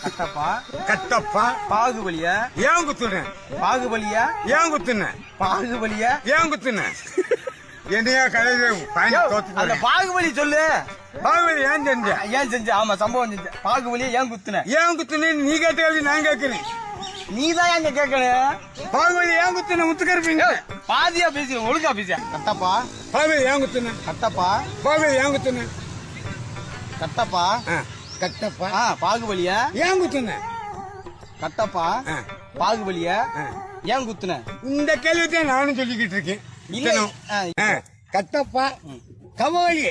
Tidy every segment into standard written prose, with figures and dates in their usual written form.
கட்டப்பா கட்டப்பா பாகுபலியா ஏன் குத்துன பாகுபலியா ஏன் குத்துன பாகுபலியா ஏன் குத்துன என்னையா கலையில அந்த பாகுபலி சொல்லு. பாகுபலி ஏன் செஞ்ச ஏன் செஞ்ச? ஆமா சம்பவம் செஞ்ச. பாகுபலியா ஏன் குத்துன? ஏன் குத்துன நீ கேட்ட நான் கேட்கிறேன். நீதான் எங்க கேட்கணும். பாகுபலி ஏன் குத்துன முத்துக்கருப்பீங்க பாதியா பேசி ஒழுங்கா பேசியா. கட்டப்பா பாகுபலி ஏன் குத்துன கட்டப்பா பாகுபலி ஏன் குத்துன கட்டப்பா கட்டப்பா பாகுபலியா ஏன் குத்துன கட்டப்பா பாகுபலியா ஏன் குத்துன? இந்த கேள்வித்தான் நானும் சொல்லிக்கிட்டு இருக்கேன். கட்டப்பா கவாலி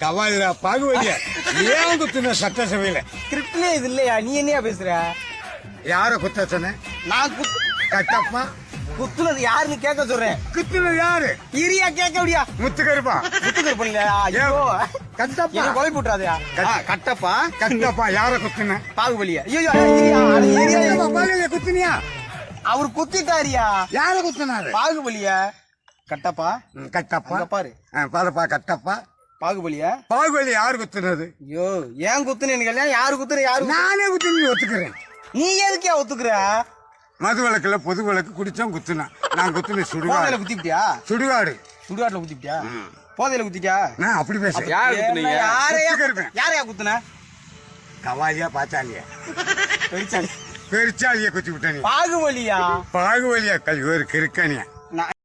கவாலியா பாகுபலியா ஏன் குத்துன சட்டசபையில? கிரிப்ட்லே இது இல்லையா? நீ என்னையா பேசுற? யார குத்த சொன்ன? நான் கட்டப்பா குத்துனது யாருன்னு கேட்க சொல்றேன். குத்துனது யாரு? இரியா கேட்க முடியா? முத்துக்கருப்பா முத்துக்கருப்பா இல்லையா? ஐயோ கட்டப்பா கொலை போட்டுறாதயா. கட்டப்பா கட்டப்பா யார குத்துன? பாகுபலியா? ஐயோ பாகுபலியா குத்துனியா? அவரு குத்திட்டாரியா. யார குத்துனாரு? பாகுபலியா கட்டப்பா கட்டப்பா பாரு பாருப்பா கட்டப்பா பாகுபலியா. பாகுபலி யாரு குத்துனது? ஐயோ ஏன் குத்துனீங்க? யாரு குத்துற? யாரு? நானே குத்துனு ஒத்துக்கிறேன். நீ எதுக்கே ஒத்துக்குற? மது விளக்குல பொது விளக்கு குடிச்சோம் குத்துனா நான் குத்துன சுடுகாடு. குத்திட்டியா? சுடுகாடு சுடுகாட்டுல குத்திட்டியா? போதையில குத்திட்டியா? நான் அப்படி பேசுறேன். யாரையா குத்துன? கவாலியா பாச்சாலியா பெருச்சாலி பெருச்சாலியா குத்தி விட்ட நீ. பாகுபலியா பாகுபலியா கல்வி ஒரு கிறுக்கனியா